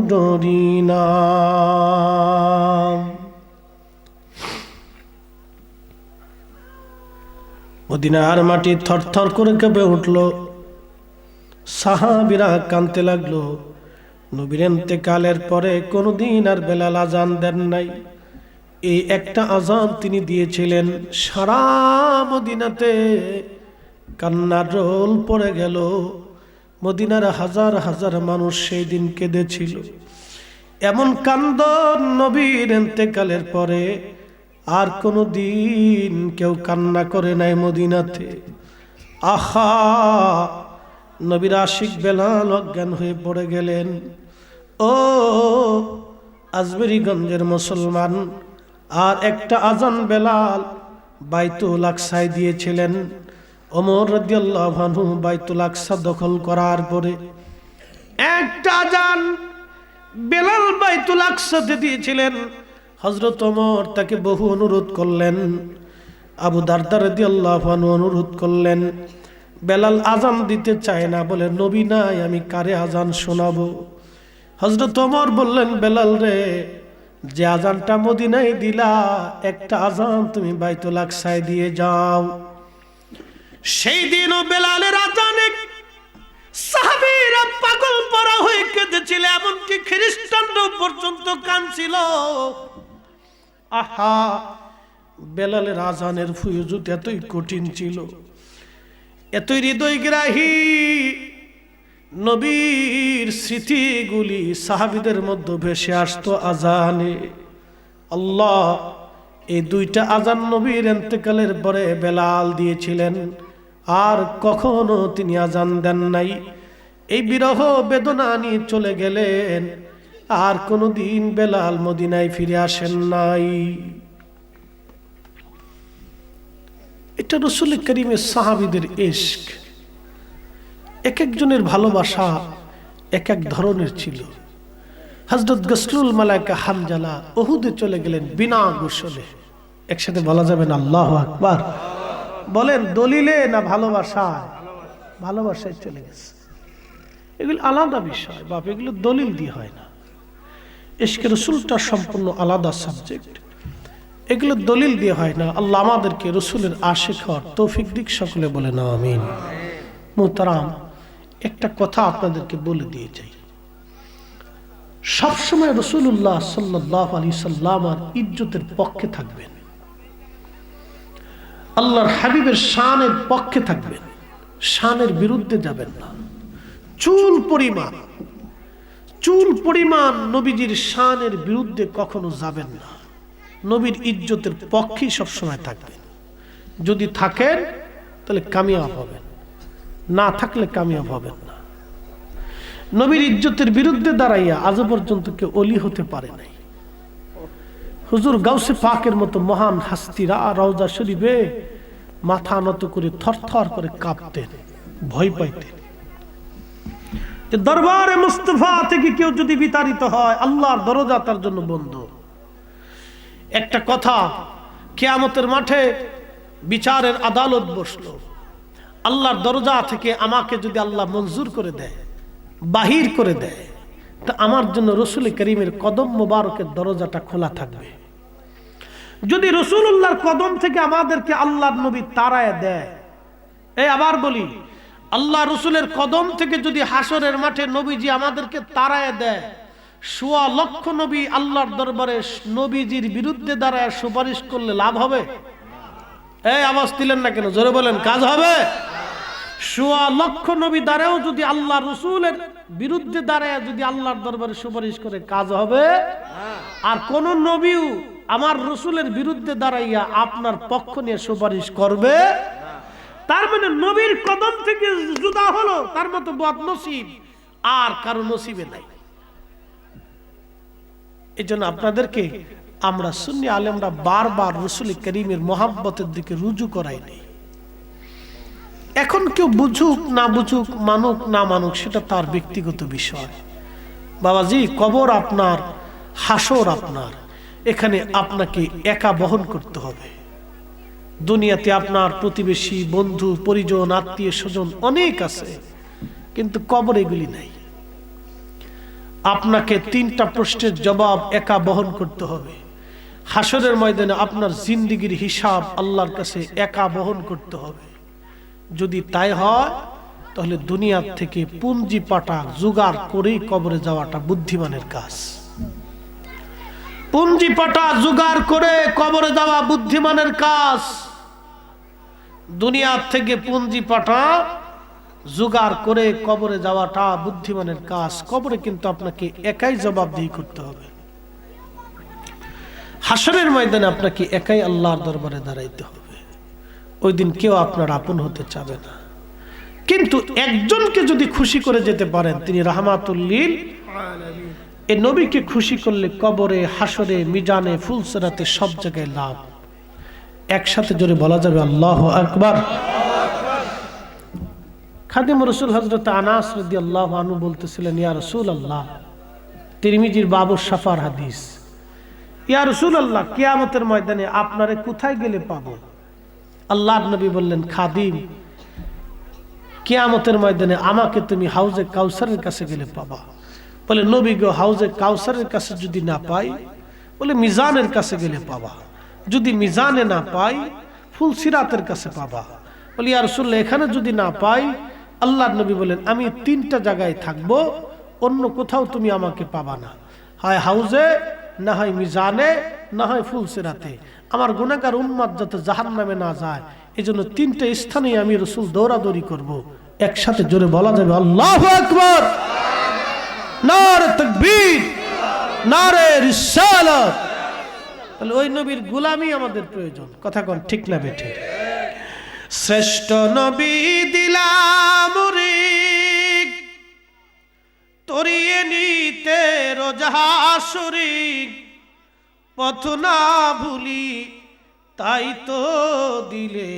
Speaker 1: ডরি না। মদিনার মাটি থরথর করে কেঁপে উঠল। সাহাবীরা কাঁদতে লাগলো। নবীর ইন্তেকালের পরে কোনদিন আর বেলাল আজান দেন নাই। এই একটা আজান তিনি দিয়েছিলেন, সারা মদিনাতে কান্নার রোল পড়ে গেল। মদিনার হাজার হাজার মানুষ সেই দিন কেঁদেছিল। এমন কান্দন নবীর ইন্তেকালের পরে আর কোনো দিন কেউ কান্না করে নাই মদিনাতে। আহা, নবীর আশিক বেলাল অজ্ঞান হয়ে পড়ে গেলেন। ও আজমেরীগঞ্জের মুসলমান, আর একটা আজান বেলাল বাইতুল আকসায় দিয়েছিলেন। ওমর রাদিয়াল্লাহু আনহু বাইতুল আকসা দখল করার পরে একটা আজান বেলাল বাইতুল আকসাতে দিয়েছিলেন। হযরত ওমর তাকে বহু অনুরোধ করলেন। আবু দারদা রাদিয়াল্লাহু আনহু অনুরোধ করলেন। বেলাল আজান দিতে চায় না, বলে নবী নাই, আমি কারে আজান শোনাবো? হযরত ওমর বললেন, বেলাল রে, যে আজানটা মদিনায় দিলা, একটা আজান তুমি বাইতুল আকসায় দিয়ে যাও। সেই দিনও বেলালের আজানে সাহাবীরা পাগল পরা হয়ে কেঁদেছিল, এমনকি খ্রিস্টানরা পর্যন্ত কাঁদছিল। আহা, বেলালের আজানের ফুয়ুজুত এতই কঠিন ছিল, এতই হৃদয়গ্রাহী। নবীর স্মৃতিগুলি সাহাবীদের মধ্যে ভেসে আসতো আজানে। আল্লাহ এই দুইটা আজান নবীর ইন্তেকালের পরে বেলাল দিয়েছিলেন, আর কখনো তিনি আজান দেন নাই। এই বিরহ বেদনা নিয়ে চলে গেলেন, আর কোনোদিন বেলাল মদিনায় ফিরে আসেন নাই। এটা রাসূল করিমের সাহাবীদের ইশক। এক একজনের ভালোবাসা এক এক ধরনের ছিল। হযরত গসলুল মালায়েকা হামজালা উহুদে চলে গেলেন বিনা গোসলে। একসাথে বলা যাবে না আল্লাহু আকবার? বলেন, দলিলে না ভালোবাসায়? ভালোবাসায় চলে গেছে। এগুলো আলাদা বিষয় বাপ, এগুলো দলিল দিয়ে হয় না। ইশকে রাসূলটা সম্পূর্ণ আলাদা সাবজেক্ট, এগুলো দলিল দিয়ে হয় না। আল্লাহ আমাদেরকে রাসূলের আশিক হওয়ার তৌফিক দিক। সকলে বলে না আমিন। মুহতারাম, একটা কথা আপনাদেরকে বলে দিয়ে যাই, সবসময় রাসূলুল্লাহ সাল্লাল্লাহু আলাইহি সাল্লামের ইজ্জতের পক্ষে থাকবেন, আল্লাহর হাবিবের শানের পক্ষে থাকবেন, শানের বিরুদ্ধে যাবেন না। চুল পরিমাণ নবীজির শানের বিরুদ্ধে কখনো যাবেন না। নবীর ইজ্জতের পক্ষেই সবসময় থাকবেন। যদি থাকেন তাহলে কামিয়াব হবেন, না থাকলে কামিয়াব হবেন না। নবীর ইজ্জতের বিরুদ্ধে দাঁড়াইয়া আজ পর্যন্ত কেউ ওলি হতে পারে নাই। হুজুর গাউসে পাকের মতো মহান হাস্তিরা রওজা শরীফে মাথা নত করে থরথর করে কাঁপতেন, ভয় পাইতেন। দরবারে মুস্তাফা থেকে কেউ যদি বিতাড়িত হয়, আল্লাহর দরজা তার জন্য বন্ধ। একটা কথা, কিয়ামতের মাঠে বিচারের আদালত বসলো, আল্লাহর দরজা থেকে আমাকে যদি আল্লাহ মঞ্জুর করে দেয়, বাহির করে দেয়, তা আমার জন্য রসুল করিমের কদম মোবারকের দরজাটা খোলা থাকবে। যদি রসুল্লাহর কদম থেকে আমাদেরকে আল্লাহর নবী তাড়ায় দেয়, আবার বলি, আল্লাহ রসুলের কদম থেকে যদি হাসরের মাঠে নবীজি আমাদেরকে তাড়ায় দেয়, ১.৫ লক্ষ নবী আল্লাহর দরবারে নবীজির বিরুদ্ধে দাঁড়ায় সুপারিশ করলে লাভ হবে? আওয়াজ দিলেন না কেন? জোরে বলেন, কাজ হবে? ১.৫ লক্ষ নবী দাঁড়াও যদি আল্লাহ রসুলের বিরুদ্ধে দাঁড়ায় যদি আল্লাহর দরবারে সুপারিশ করে, কাজ হবে? আর কোন নবীও আমার রসুলের বিরুদ্ধে দাঁড়াইয়া আপনার পক্ষ নিয়ে সুপারিশ করবে? তার মানে নবীর কদম থেকে জুদা হলো তার মতো বদনসিব আর কারো নসিবে নাই। এই জন্য আপনাদেরকে আমরা সুন্নি আলেমরা বারবার রসুল করিমের মোহাব্বতের দিকে রুজু করাই নেই। এখন কেউ বুঝুক না বুঝুক, মানুক না মানুক, সেটা তার ব্যক্তিগত বিষয়। বাবাজি, কবর আপনার, হাসর আপনার, এখানে আপনাকে একা বহন করতে হবে। দুনিয়াতে আপনার প্রতিবেশী, বন্ধু, পরিজন, আত্মীয় স্বজন অনেক আছে, কিন্তু কবর এগুলি নাই। আপনাকে 3টা প্রশ্নের জবাব একা বহন করতে হবে। হাসরের ময়দানে আপনার জিন্দেগির হিসাব আল্লাহর কাছে একা বহন করতে হবে। যদি তাই হয়, তাহলে দুনিয়ার থেকে পুঞ্জি পাটা জোগাড় করেই কবরে যাওয়াটা বুদ্ধিমানের কাজ। পুঞ্জি পাটা জোগাড় করে কবরে যাওয়া বুদ্ধিমানের কাজ। দুনিয়ার থেকে পুঞ্জি পাটা জোগাড় করে কবরে যাওয়াটা বুদ্ধিমানের কাজ। কবরে কিন্তু আপনাকে একাই জবাবদিহি করতে হবে। হাসরের ময়দানে আপনাকে একাই আল্লাহর দরবারে দাঁড়াইতে হবে। ওই দিন কেউ আপনার আপন হতে চাবে না। কিন্তু একজনকে যদি খুশি করে যেতে পারেন, তিনি রাহমাতুল লিল আলামিন। এই নবীকে খুশি করলে কবরে, হাসরে, মিজানে, ফুলসিরাতে সব জায়গায় লাভ। একসাথে জোরে বলা যাবে আল্লাহু আকবার। খাদিম রাসূল হযরত আনাস রাদিয়াল্লাহু আনহু বলতেছিলেন, ইয়া রাসূলুল্লাহ, তিরমিজির বাবুস সাফার হাদিস, ইয়া রাসূলুল্লাহ, কিয়ামতের ময়দানে আপনারে কোথায় গেলে পাবো? আল্লাহর নবী বললেন, খাদিম, কিয়ামতের ময়দানে আমাকে তুমি হাউজে কাউসারের কাছে গেলে পাবা। বলে, নবী গো, হাউজে কাউসারের কাছে যদি না পাই, বলে মিজানের কাছে গেলে পাবা। যদি মিজানে না পাই, ফুলসিরাতের কাছে পাবা। বলে, ইয়া রাসূলুল্লাহ, এখানে যদি না পাই? আল্লাহর নবী বলেন, আমি 3টা জায়গায় থাকবো, অন্য কোথাও তুমি আমাকে পাবা না। হয় হাউজে, না হয় মিজানে, না হয় ফুলসিরাতে। আমার গুনাহগার উম্মত যাতে জাহান্নামে না যায়, এই জন্য 3টা স্থানে আমি রাসূল দৌড়াদৌড়ি করব। একসাথে জোরে বলা যাবে আল্লাহু আকবার। নারে তাকবীর, নারে রিসালাত। তাহলে ওই নবীর গোলামি আমাদের প্রয়োজন। কথা কোন ঠিক না বেঠে? শ্রেষ্ঠ নবী দিলাম রিক, তরিয়ে নিতে রোজা শরীক, পথ না ভুলি তাই তো দিলে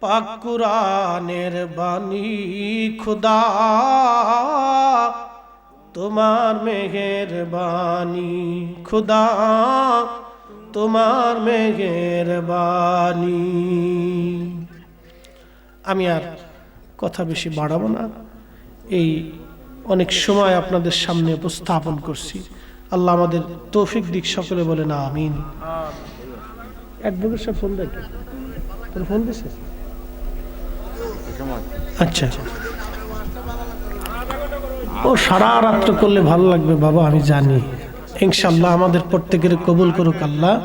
Speaker 1: পাক কুরআনের বাণী। খুদা তোমার মেহেরবানি, খুদা তোমার মেহেরবানি। আমি আর কথা বেশি বাড়াবো না। এই অনেক সময় আপনাদের সামনে উপস্থাপন করছি। আল্লাহ আমাদের তৌফিক দিক, সকলে বলে না আমিন। অ্যাডভোকেট সাহেব ফোন দেয়, তোর ফোন দিছে? আচ্ছা, ও সারা রাত্র করলে ভালো লাগবে বাবা, আমি জানি। ইনশাআল্লাহ আমাদের প্রত্যেকের কবুল করুক আল্লাহ।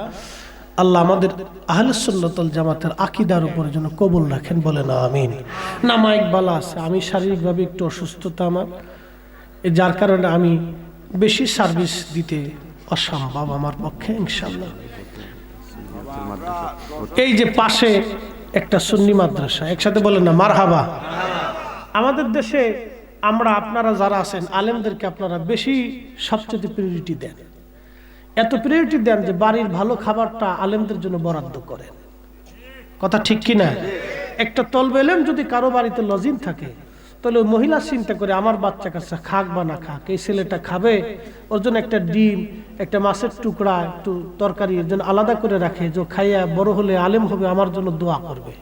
Speaker 1: আল্লাহ আমাদের আহলুস সুন্নাত ওয়াল জামাতের আকীদার উপর যেন কবুল রাখেন, বলে না আমিন। না, মাইক বালা আছে, আমি শারীরিকভাবে একটু অসুস্থতা আমার, যার কারণে আমি বেশি সার্ভিস দিতে অসম্ভব আমার পক্ষে। ইনশাআল্লাহ এই যে পাশে একটা সুন্নি মাদ্রাসা, একসাথে বলেন না মারহাবা। আমাদের দেশে আমরা, আপনারা যারা আছেন আলেমদেরকে আপনারা বেশি সবচেয়ে প্রায়োরিটি দেন। এত প্রায়োরিটি দেন যে বাড়ির ভালো খাবারটা আলেমদের জন্য বরাদ্দ করেন। কথা ঠিক কি না? একটা তলবে ইলম যদি কারো বাড়িতে লজিং থাকে, তাহলে ওই মহিলা চিন্তা করে আমার বাচ্চা কাচ্চা খাক বা না খাক, এই ছেলেটা খাবে, ওর জন্য একটা ডিম, একটা মাছের টুকরা, একটু তরকারি এর জন্য আলাদা করে রাখে, যে খাইয়া বড় হলে আলেম হবে, আমার জন্য দোয়া করবে।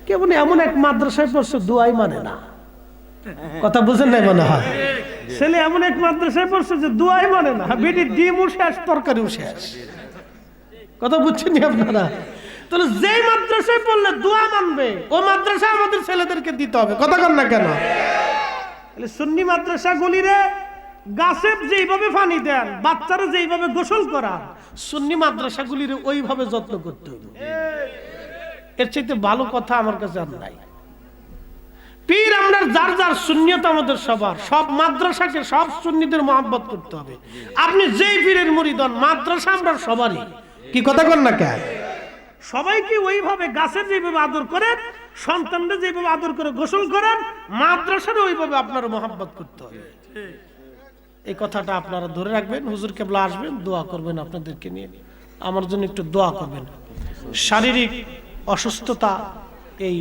Speaker 1: কেমন এমন এক মাদ্রাসায় পড়ছে দোয়াই মানে না, কথা বুঝেন নাই মনে হয়? ছেলে এমন এক মাদ্রাসায় পড়ছে যে দোয়াই মানে না, বেটি ডিমও শেষ, তরকারিও শেষ। কথা বুঝছেন আপনারা? তাহলে যেই মাদ্রাসায় পড়লে দোয়া মানবে, ও মাদ্রাসা আমাদের ছেলেদেরকে দিতে হবে। কথা কন না কেন? সুন্নি মাদ্রাসাগুলিরে গাছে যেইভাবে পানি দেন, বাচ্চারা যেইভাবে গোসল করান, সুন্নি মাদ্রাসাগুলিরে ওইভাবে যত্ন করতে হবে। এর চাইতে ভালো কথা আমার কাছে আর নাই। পীর আমরা যার যার সুন্নিয়ত আমাদের সবার, সব মাদ্রাসাকে সব সুন্নিদের মহব্বত করতে হবে। আপনি যেই পীরের মুরিদ হন, মাদ্রাসা আমরা সবারই। কি কথা কন না কেন? সবাইকে ওইভাবে গাছের যেভাবে আদর করেন, সন্তানরা যেভাবে আদর করে গোসল করেন, মাদ্রাসারও ওইভাবে আপনার মহব্বত করতে হবে। এই কথাটা আপনারা ধরে রাখবেন। হুজুর কেবলা আসবেন, দোয়া করবেন আপনাদেরকে নিয়ে, আমার জন্য একটু দোয়া করবেন। শারীরিক অসুস্থতা, এই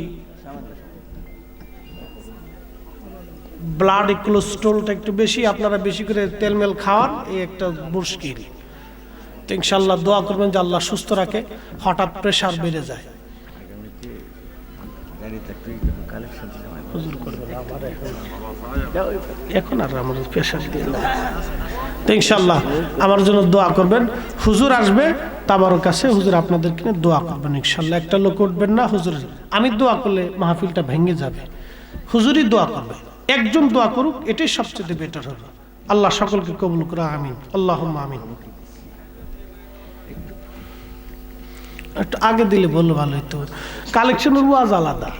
Speaker 1: ব্লাড কোলেস্ট্রলটা একটু বেশি, আপনারা বেশি করে তেলমেল খাওয়ান, এই একটা মুশকিল। তো ইনশাল্লাহ দোয়া করবেন যে আল্লাহ সুস্থ রাখে। হঠাৎ প্রেশার বেড়ে যায়, এখন আর আমাদের প্রেশার দিয়ে না। তো ইনশাল্লাহ আমার জন্য দোয়া করবেন। হুজুর আসবে তাবার কাছে, হুজুর আপনাদেরকে দোয়া করবেন ইনশাল্লাহ। একটা লোক উঠবেন না, হুজুর আমি দোয়া করলে মাহফিলটা ভেঙে যাবে, হুজুরই দোয়া করবে। একজন দোয়া করুক, এটাই সবচেয়ে বেটার হবে। আল্লাহ সকলকে কবুল করে, আমিন, আল্লাহুম্মা আমিন। একটু আগে দিলে বললো ভালো হতো, কালেকশনের ওয়াজ আলাদা।